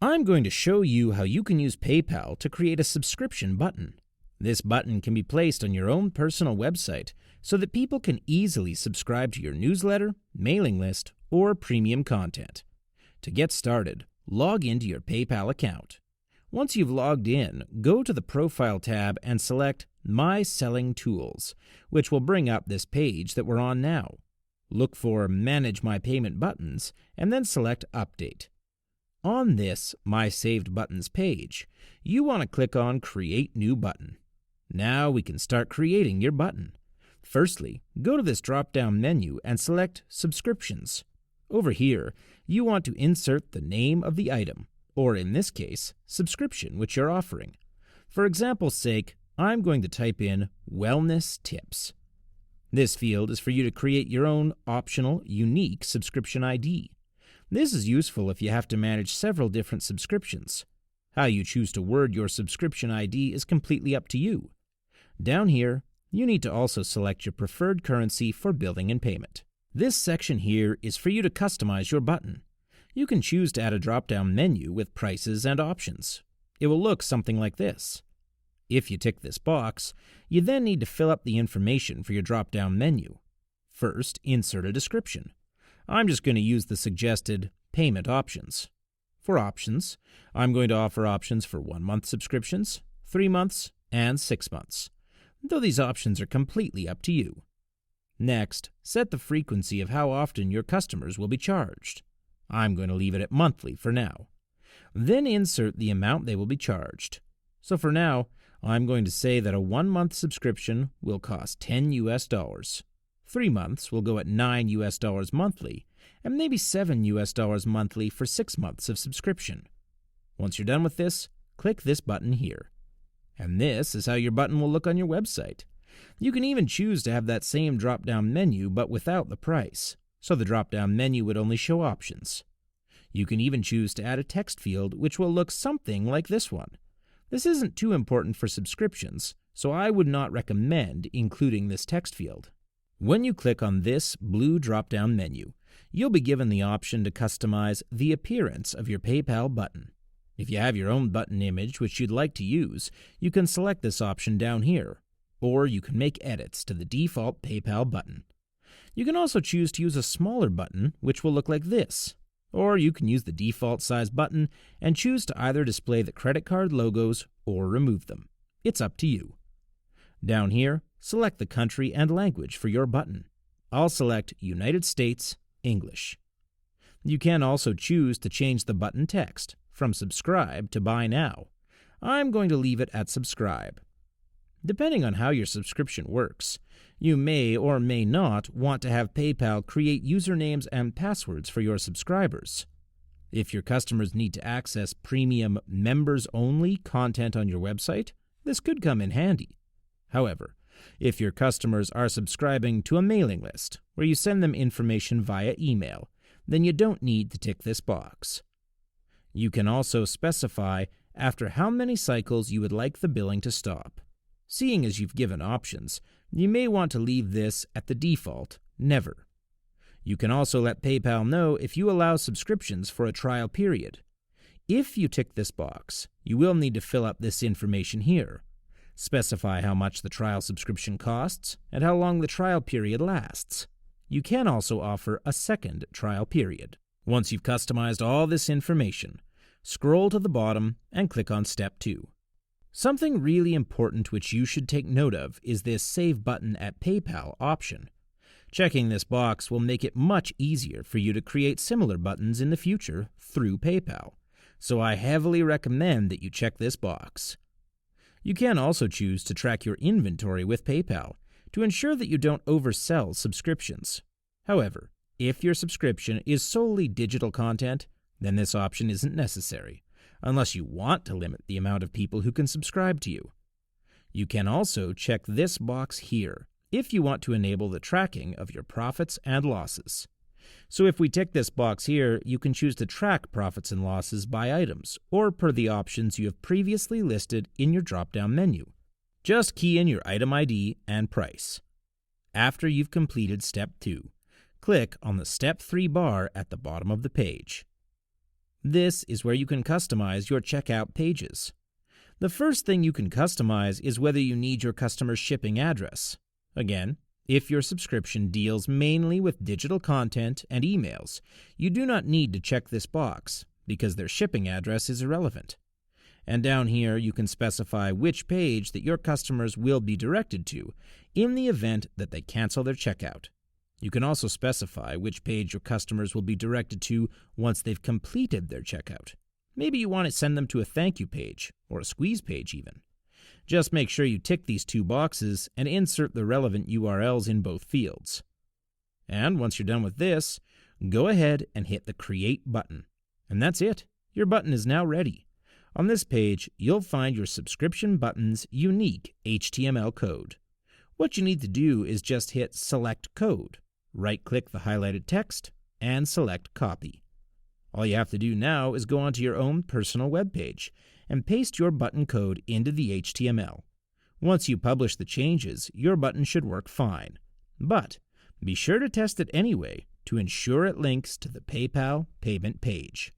I'm going to show you how you can use PayPal to create a subscription button. This button can be placed on your own personal website so that people can easily subscribe to your newsletter, mailing list, or premium content. To get started, log into your PayPal account. Once you've logged in, go to the Profile tab and select My Selling Tools, which will bring up this page that we're on now. Look for Manage My Payment Buttons and then select Update. On this My Saved Buttons page, you want to click on Create New Button. Now we can start creating your button. Firstly, go to this drop-down menu and select Subscriptions. Over here, you want to insert the name of the item, or in this case, subscription which you're offering. For example's sake, I'm going to type in Wellness Tips. This field is for you to create your own optional, unique subscription ID. This is useful if you have to manage several different subscriptions. How you choose to word your subscription ID is completely up to you. Down here, you need to also select your preferred currency for billing and payment. This section here is for you to customize your button. You can choose to add a drop-down menu with prices and options. It will look something like this. If you tick this box, you then need to fill up the information for your drop-down menu. First, insert a description. I'm just going to use the suggested payment options. For options, I'm going to offer options for 1-month subscriptions, 3 months, and 6 months, though these options are completely up to you. Next, set the frequency of how often your customers will be charged. I'm going to leave it at monthly for now. Then insert the amount they will be charged. So for now, I'm going to say that a 1-month subscription will cost $10. 3 months will go at $9 monthly, and maybe $7 monthly for 6 months of subscription. Once you're done with this, click this button here. And this is how your button will look on your website. You can even choose to have that same drop-down menu but without the price, so the drop-down menu would only show options. You can even choose to add a text field which will look something like this one. This isn't too important for subscriptions, so I would not recommend including this text field. When you click on this blue drop-down menu, you'll be given the option to customize the appearance of your PayPal button. If you have your own button image which you'd like to use, you can select this option down here, or you can make edits to the default PayPal button. You can also choose to use a smaller button which will look like this, or you can use the default size button and choose to either display the credit card logos or remove them. It's up to you. Down here, select the country and language for your button. I'll select United States, English. You can also choose to change the button text from subscribe to buy now. I'm going to leave it at subscribe. Depending on how your subscription works, you may or may not want to have PayPal create usernames and passwords for your subscribers. If your customers need to access premium members-only content on your website, this could come in handy. However, if your customers are subscribing to a mailing list where you send them information via email, then you don't need to tick this box. You can also specify after how many cycles you would like the billing to stop. Seeing as you've given options, you may want to leave this at the default, never. You can also let PayPal know if you allow subscriptions for a trial period. If you tick this box, you will need to fill up this information here. Specify how much the trial subscription costs and how long the trial period lasts. You can also offer a second trial period. Once you've customized all this information, scroll to the bottom and click on Step 2. Something really important which you should take note of is this Save Button at PayPal option. Checking this box will make it much easier for you to create similar buttons in the future through PayPal, so I heavily recommend that you check this box. You can also choose to track your inventory with PayPal to ensure that you don't oversell subscriptions. However, if your subscription is solely digital content, then this option isn't necessary, unless you want to limit the amount of people who can subscribe to you. You can also check this box here if you want to enable the tracking of your profits and losses. So if we tick this box here, you can choose to track profits and losses by items or per the options you have previously listed in your drop-down menu. Just key in your item ID and price. After you've completed Step 2, click on the Step 3 bar at the bottom of the page. This is where you can customize your checkout pages. The first thing you can customize is whether you need your customer's shipping address. Again, if your subscription deals mainly with digital content and emails, you do not need to check this box because their shipping address is irrelevant. And down here, you can specify which page that your customers will be directed to in the event that they cancel their checkout. You can also specify which page your customers will be directed to once they've completed their checkout. Maybe you want to send them to a thank you page, or a squeeze page even. Just make sure you tick these two boxes and insert the relevant URLs in both fields. And once you're done with this, go ahead and hit the Create button. And that's it. Your button is now ready. On this page, you'll find your subscription button's unique HTML code. What you need to do is just hit Select Code, right-click the highlighted text, and select Copy. All you have to do now is go onto your own personal web page and paste your button code into the HTML. Once you publish the changes, your button should work fine. But be sure to test it anyway to ensure it links to the PayPal payment page.